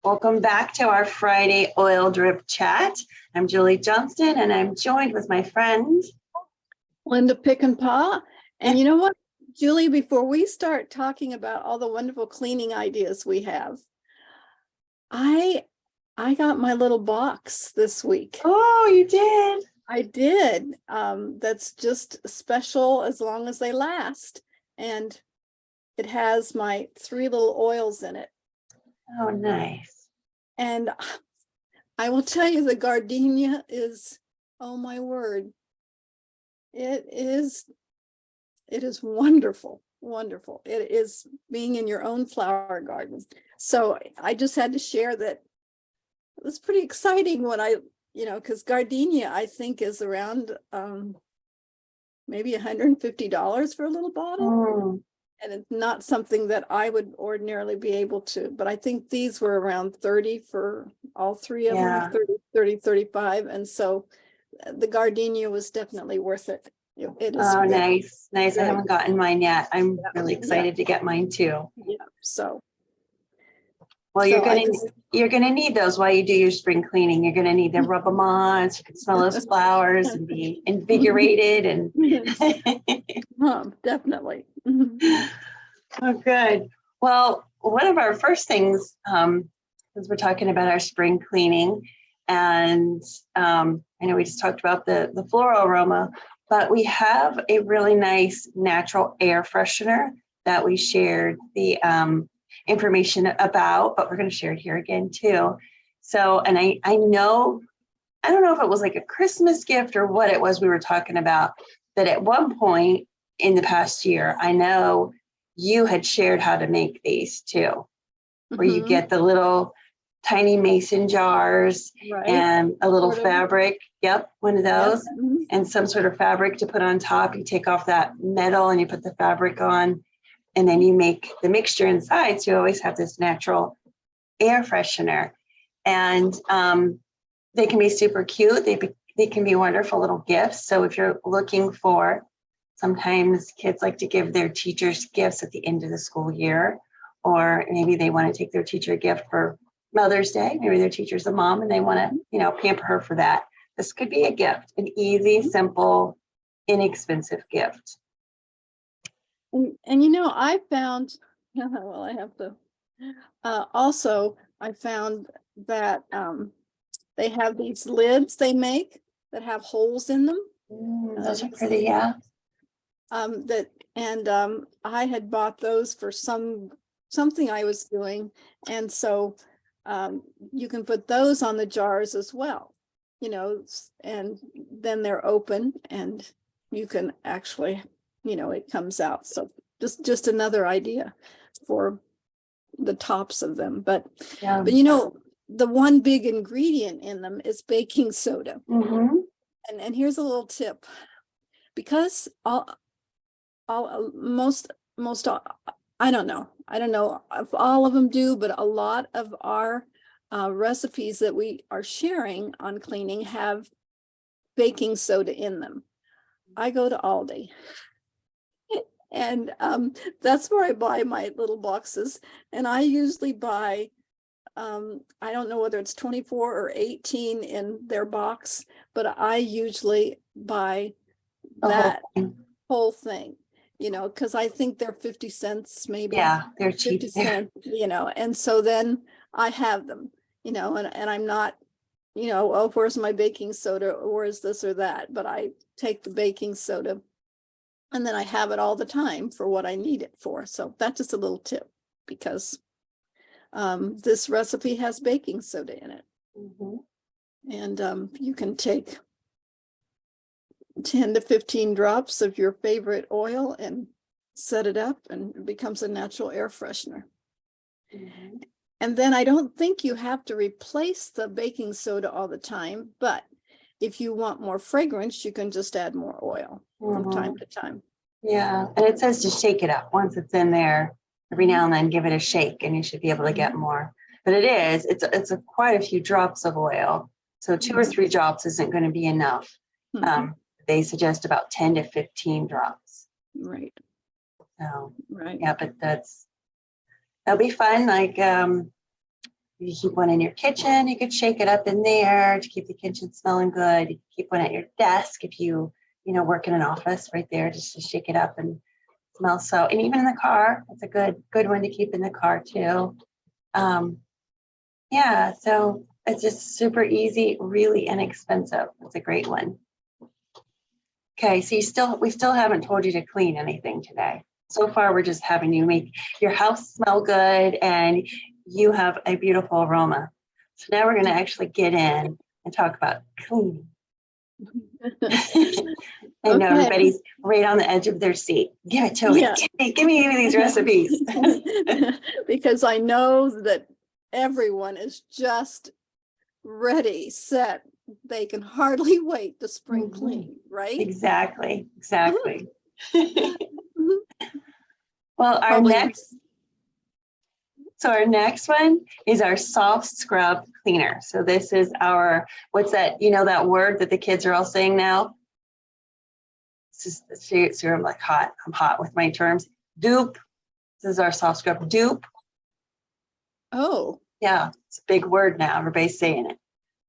Welcome back to our Friday oil drip chat. I'm Julie Johnston, and I'm joined with my friend Linda Pickenpaw. And you know what, Julie, before we start talking about all the wonderful cleaning ideas we have, I got my little box this week. Oh, you did? I did. That's just special as long as they last. And it has my 3 little oils in it. Oh, nice. And I will tell you, the gardenia is, oh my word, it is wonderful, wonderful. It is being in your own flower garden. So I just had to share that. It was pretty exciting when because gardenia, I think, is around maybe $150 for a little bottle. And it's not something that I would ordinarily be able to, but I think these were around 30 for all 3 of them, 30, 35. And so the gardenia was definitely worth it. It is. Oh, very, nice. very, I haven't gotten mine yet. I'm really excited to get mine too. Yeah. So. Well, you're gonna need those while you do your spring cleaning. You're gonna need to rub them on so you can smell those flowers and be invigorated and definitely. Oh, good. Well, one of our first things, as we're talking about our spring cleaning, and I know we just talked about the floral aroma, but we have a really nice natural air freshener that we shared the information about, but we're going to share it here again too. So, and I don't know if it was like a Christmas gift or what it was we were talking about, that at one point in the past year, I know you had shared how to make these too, where you get the little tiny mason jars and a little fabric. Yep, one of those. Yep. And some sort of fabric to put on top. You take off that metal and you put the fabric on, and then you make the mixture inside. So you always have this natural air freshener. And they can be super cute. They can be wonderful little gifts. So if you're looking for, sometimes kids like to give their teachers gifts at the end of the school year, or maybe they want to take their teacher a gift for Mother's Day. Maybe their teacher's a mom and they want to, pamper her for that. This could be a gift, an easy, simple, inexpensive gift. And I found, well, I have to, also, I found that they have these lids they make that have holes in them. Those are pretty, yeah. I had bought those for something I was doing. And so you can put those on the jars as well, and then they're open and you can actually, it comes out. So just another idea for the tops of them. But the one big ingredient in them is baking soda. And here's a little tip. Because most I don't know if all of them do, but a lot of our recipes that we are sharing on cleaning have baking soda in them. I go to Aldi and that's where I buy my little boxes, and I usually buy I don't know whether it's 24 or 18 in their box, but I usually buy that whole thing, because I think they're 50 cents maybe. Yeah, they're cheap. 50 cents, and so then I have them, and I'm not, oh, where's my baking soda, or where's this or that, but I take the baking soda and then I have it all the time for what I need it for. So that's just a little tip, because this recipe has baking soda in it. And you can take 10 to 15 drops of your favorite oil and set it up, and it becomes a natural air freshener. And then I don't think you have to replace the baking soda all the time, but if you want more fragrance, you can just add more oil from time to time. Yeah, and it says to shake it up. Once it's in there, every now and then give it a shake and you should be able to get more. But it's quite a few drops of oil. So 2 or 3 drops isn't going to be enough. They suggest about 10 to 15 drops. Right. So, right. Yeah, but that'll be fun. Like You keep one in your kitchen, you could shake it up in there to keep the kitchen smelling good. You can keep one at your desk if you work in an office right there, just to shake it up and smell. So, and even in the car, it's a good one to keep in the car too. Yeah, so it's just super easy, really inexpensive. It's a great one. Okay, so we still haven't told you to clean anything today. So far, we're just having you make your house smell good and you have a beautiful aroma. So now we're going to actually get in and talk about cleaning. I know everybody's right on the edge of their seat. Give it to me. Give me these recipes. Because I know that everyone is just ready, set. They can hardly wait to spring clean, right? Exactly. Well, our next one is our soft scrub cleaner. So this is our, what's that, that word that the kids are all saying now? So I'm like I'm hot with my terms. Dupe. This is our soft scrub. Dupe. Oh. Yeah, it's a big word now. Everybody's saying it.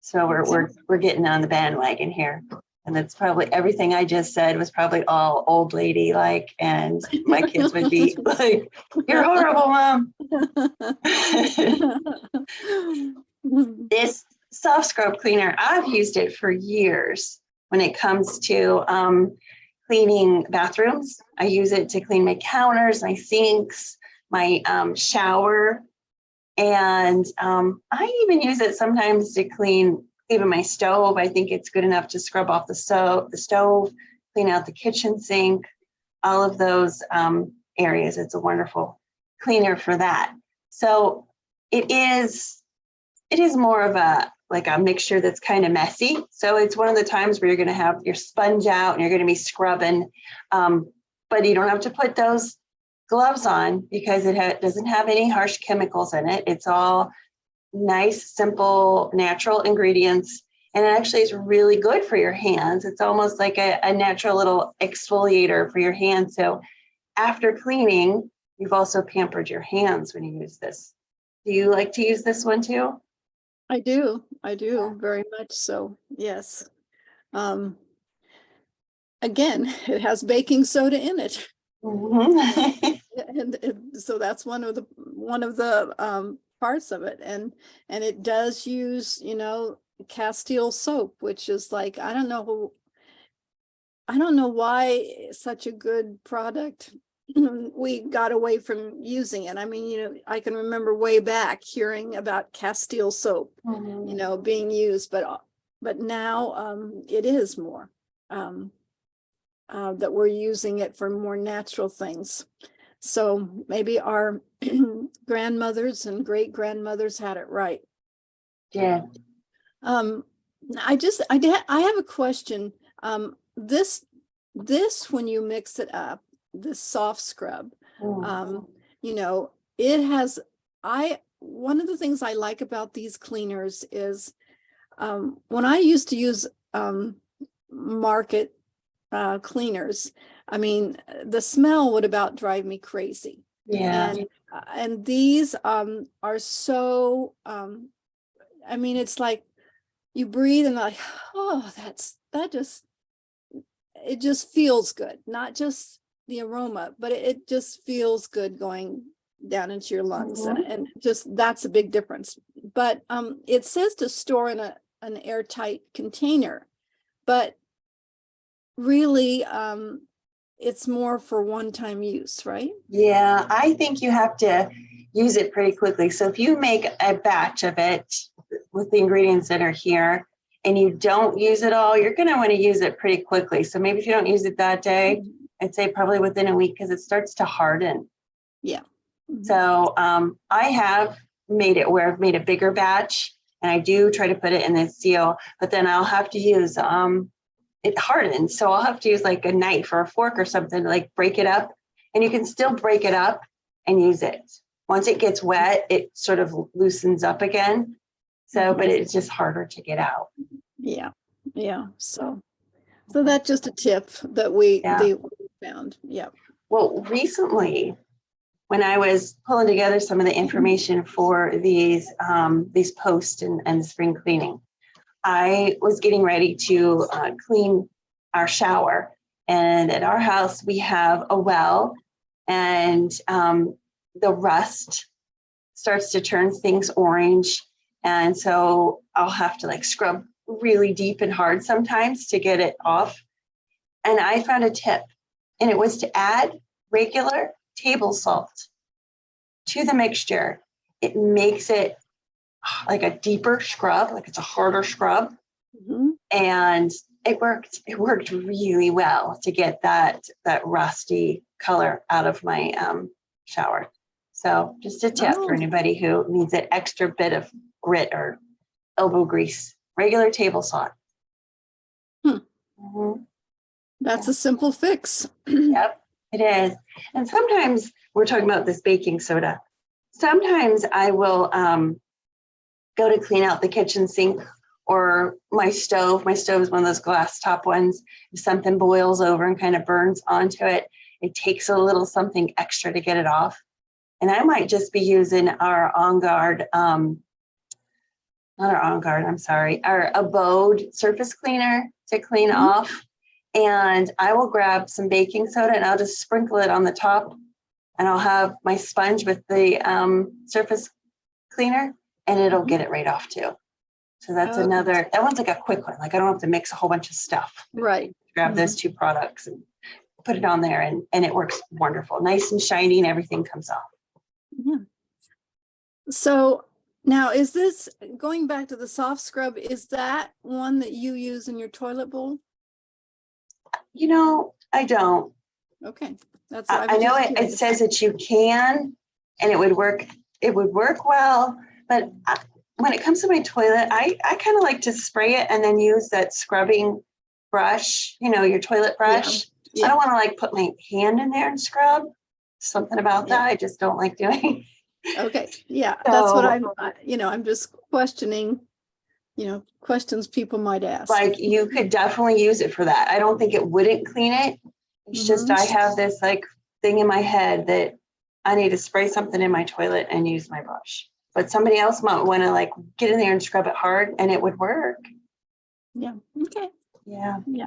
So we're getting on the bandwagon here. And that's probably everything I just said was probably all old lady like, and my kids would be like, "You're horrible, Mom." This soft scrub cleaner, I've used it for years when it comes to cleaning bathrooms. I use it to clean my counters, my sinks, my shower. And I even use it sometimes to clean even my stove. I think it's good enough to scrub off the stove, clean out the kitchen sink, all of those areas. It's a wonderful cleaner for that. So it is more of a mixture that's kind of messy. So it's one of the times where you're going to have your sponge out and you're going to be scrubbing, but you don't have to put those gloves on because it doesn't have any harsh chemicals in it. It's all nice, simple, natural ingredients. And it actually is really good for your hands. It's almost like a natural little exfoliator for your hands. So after cleaning, you've also pampered your hands when you use this. Do you like to use this one too? I do very much so. Yes. Again, it has baking soda in it. And so that's one of the parts of it, and it does use Castile soap, which is like, I don't know why such a good product we got away from using it. I mean, I can remember way back hearing about Castile soap being used, but now it is more that we're using it for more natural things. So maybe our grandmothers and great grandmothers had it right. Yeah. I have a question. This when you mix it up, this soft scrub, it has, one of the things I like about these cleaners is when I used to use market cleaners, I mean, the smell would about drive me crazy. Yeah. And these are so, I mean, it's like you breathe and like, oh, it just feels good. Not just the aroma, but it just feels good going down into your lungs. And just, that's a big difference. But it says to store in an airtight container, but really, it's more for one-time use, right? Yeah, I think you have to use it pretty quickly. So if you make a batch of it with the ingredients that are here and you don't use it all, you're going to want to use it pretty quickly. So maybe if you don't use it that day, I'd say probably within a week because it starts to harden. Yeah. So I have made it where I've made a bigger batch and I do try to put it in the seal, but then I'll have to use it hardens. So I'll have to use like a knife or a fork or something to like break it up. And you can still break it up and use it. Once it gets wet, it sort of loosens up again. So, but it's just harder to get out. Yeah. Yeah. So that's just a tip that we found. Yeah. Well, recently when I was pulling together some of the information for these posts and spring cleaning, I was getting ready to clean our shower. And at our house, we have a well, and the rust starts to turn things orange. And so I'll have to like scrub really deep and hard sometimes to get it off. And I found a tip, and it was to add regular table salt to the mixture. It makes it like a deeper scrub, like it's a harder scrub. Mhm. And it worked really well to get that rusty color out of my shower. So just a tip for Oh. anybody who needs an extra bit of grit or elbow grease, regular table salt. Hmm. Mhm. That's a simple fix. Yep, it is. And sometimes we're talking about this baking soda. Sometimes I will go to clean out the kitchen sink or my stove. My stove is one of those glass top ones. If something boils over and kind of burns onto it, it takes a little something extra to get it off. And I might just be using our On Guard, not our On Guard, I'm sorry, our Abode surface cleaner to clean Mhm. off. And I will grab some baking soda and I'll just sprinkle it on the top. And I'll have my sponge with the surface cleaner, and it'll get it right off too. So that's Okay. that one's like a quick one. Like I don't have to mix a whole bunch of stuff. Right. Grab those two products and put it on there, and it works wonderful. Nice and shiny, and everything comes off. Yeah. So now, is this, going back to the soft scrub, is that one that you use in your toilet bowl? You know, I don't. Okay, that's what I I was know just it curious. says that you can, and it would work. It would work well, but when it comes to my toilet, I kind of like to spray it and then use that scrubbing brush. You know, your toilet brush. I Yeah. don't want to like put my hand in there and scrub. Something about Yeah. that I just don't like doing. Okay, yeah, that's what So, I'm just questioning, questions people might ask. like, you could definitely use it for that. I don't think it wouldn't clean it. It's just I have this like thing in my head that I need to spray something in my toilet and use my brush. But somebody else might want to like get in there and scrub it hard, and it would work. Yeah, okay. Yeah. Yeah.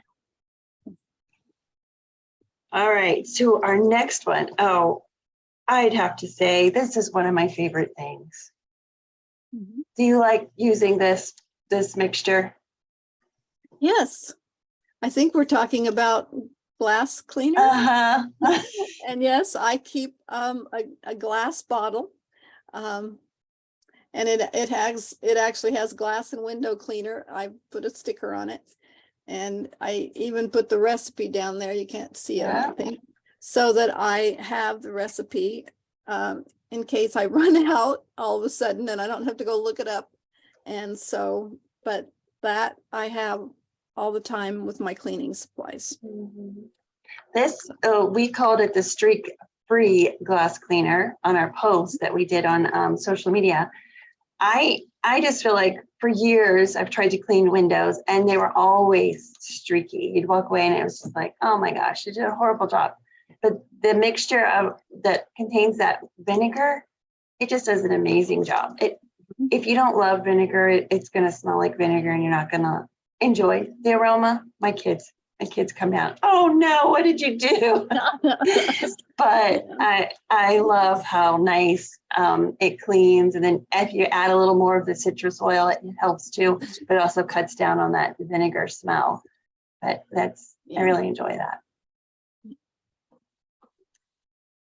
All right. So our next one. Oh, I'd have to say this is one of my favorite things. Mhm. Do you like using this mixture? Yes, I think we're talking about glass cleaner. Uh-huh. And yes, I keep a glass bottle. And it actually has glass and window cleaner. I put a sticker on it. And I even put the recipe down there. You can't see it, I don't think, so that I have the recipe in case I run out all of a sudden and I don't have to go look it up. And so, but that I have all the time with my cleaning supplies. This, we called it the streak-free glass cleaner on our post that we did on social media. I just feel like for years I've tried to clean windows and they were always streaky. You'd walk away and it was just like, oh my gosh, you did a horrible job. But the mixture that contains that vinegar, it just does an amazing job. If you don't love vinegar, it's going to smell like vinegar and you're not going to enjoy the aroma. My kids come down, oh no, what did you do? But I love how nice it cleans. And then if you add a little more of the citrus oil, it helps too, but it also cuts down on that vinegar smell. But I really enjoy that.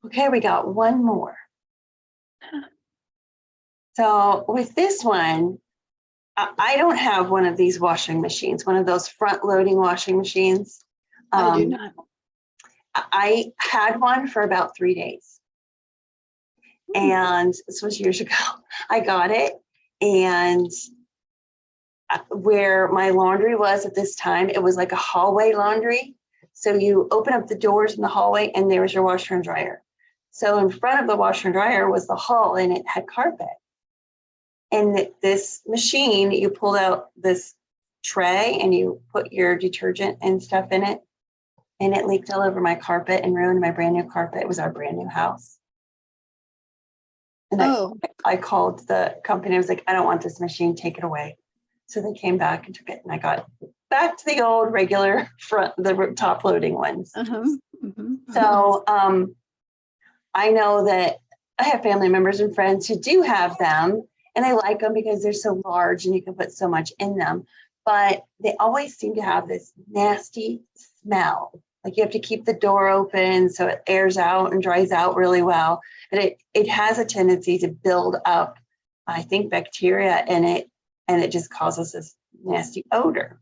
Okay, we got one more. So with this one, I don't have one of these washing machines, one of those front loading washing machines. I do not. I had one for about 3 days. And this was years ago. I got it, and where my laundry was at this time, it was like a hallway laundry. So you open up the doors in the hallway and there was your washer and dryer. So in front of the washer and dryer was the hall, and it had carpet. And this machine, you pulled out this tray and you put your detergent and stuff in it, and it leaked all over my carpet and ruined my brand new carpet. It was our brand new house. And Oh, I called the company. I was like, I don't want this machine, take it away. So they came back and took it, and I got back to the old regular the top loading ones. mhm. So I know that I have family members and friends who do have them, and I like them because they're so large and you can put so much in them. But they always seem to have this nasty smell. Like you have to keep the door open so it airs out and dries out really well. But it has a tendency to build up, I think, bacteria in it, and it just causes this nasty odor.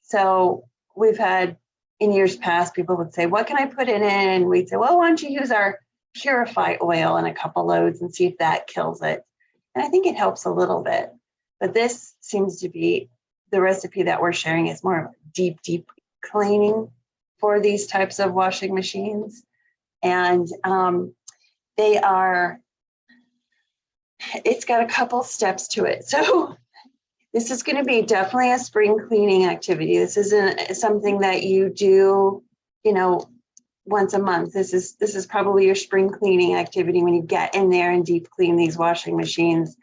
So we've had, in years past, people would say, what can I put in it? And we'd say, well, why don't you use our Purify oil in a couple loads and see if that kills it. And I think it helps a little bit. But this seems to be the recipe that we're sharing is more deep cleaning for these types of washing machines. And it's got a couple steps to it. So this is going to be definitely a spring cleaning activity. This isn't something that you do, once a month. This is probably your spring cleaning activity when you get in there and deep clean these washing machines.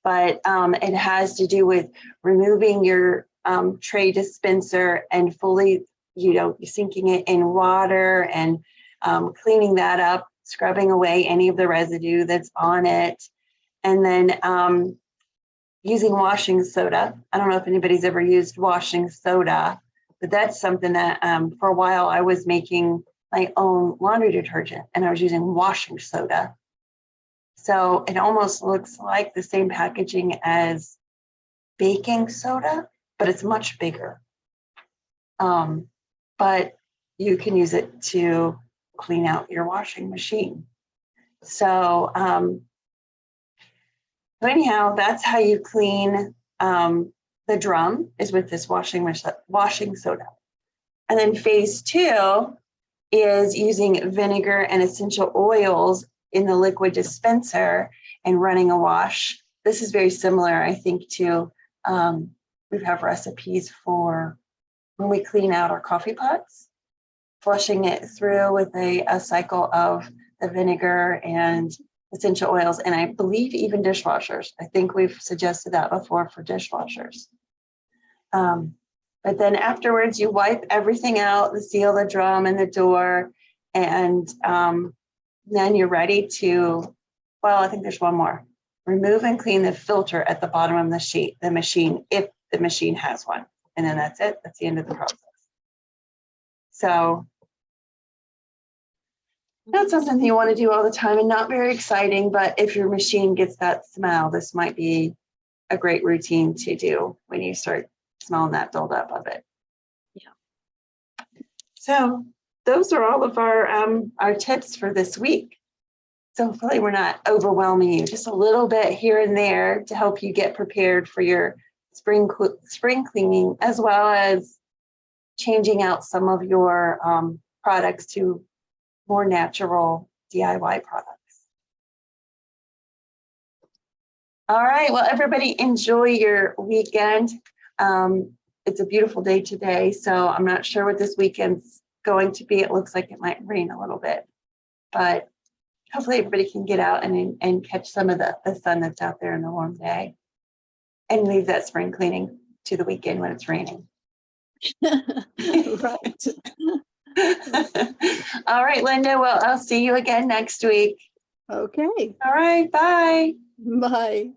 But it has to do with removing your tray dispenser and fully, sinking it in water and cleaning that up, scrubbing away any of the residue that's on it. And then using washing soda. I don't know if anybody's ever used washing soda, but that's something that for a while I was making my own laundry detergent and I was using washing soda. So it almost looks like the same packaging as baking soda, but it's much bigger. But you can use it to clean out your washing machine. So anyhow, that's how you clean the drum, is with this washing soda. And then phase 2 is using vinegar and essential oils in the liquid dispenser and running a wash. This is very similar, I think, to we have recipes for when we clean out our coffee pots, flushing it through with a cycle of the vinegar and essential oils, and I believe even dishwashers. I think we've suggested that before for dishwashers. But then afterwards, you wipe everything out, seal the drum and the door, and then you're ready to, well, I think there's one more. Remove and clean the filter at the bottom of the machine, if the machine has one. And then that's it. That's the end of the process. So not something you want to do all the time and not very exciting, but if your machine gets that smell, this might be a great routine to do when you start smelling that buildup of it. Yeah. So those are all of our tips for this week. So hopefully we're not overwhelming you, just a little bit here and there to help you get prepared for your spring cleaning, as well as changing out some of your products to more natural DIY products. All right, well, everybody enjoy your weekend. It's a beautiful day today, so I'm not sure what this weekend's going to be. It looks like it might rain a little bit, but hopefully everybody can get out and catch some of the sun that's out there in the warm day and leave that spring cleaning to the weekend when it's raining. Right. All right, Linda, well, I'll see you again next week. Okay. All right, bye. Bye.